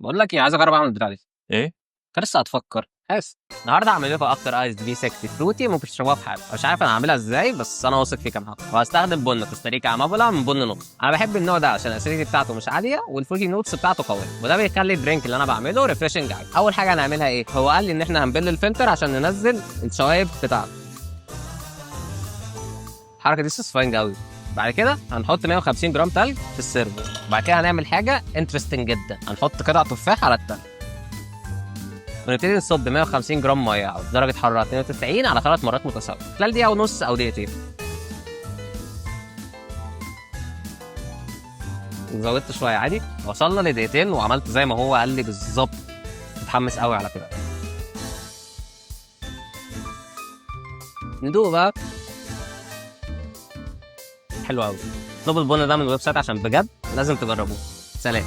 بقول لك ايه، عايز اجرب اعمل البتاع دي. ايه؟ انت لسه هتفكر حاسس. النهارده هعمل لكم اكتر ايس بي 60 فروتي ممكن تشربوها في حياتك. مش عارف انا هعملها ازاي، بس انا واثق فيك انا هعمل. وهستخدم بن كوستاريكا امابولا من بن نص. انا بحب النوع ده عشان الاسيديتي بتاعته مش عاليه والفروتي نوتس بتاعته قويه، وده بيخلي الدرينك اللي انا بعمله ريفريشنج عادي. اول حاجه هنعملها ايه؟ هو قال لي ان احنا هنبل الفلتر عشان ننزل الشوايب بتاعته. الحركه دي سسفاينج قوي. بعد كده هنحط 150 جرام تلج في السيرفر. وبعد كده هنعمل حاجه انترستنج جدا، هنحط قطع تفاح على التلج ونبتدي نصب 150 جرام ميه على درجه حراره 92 على 3 مرات متساويه خلال دقيقه ونص او دقيقتين. زودت شويه عادي. وصلنا لدقيقتين وعملت زي ما هو قال لي بالظبط. متحمس قوي على كده. ندوق بقى. حلو قوي. اطلبوا البن ده من الويب سايت عشان بجد لازم تجربوه. سلام.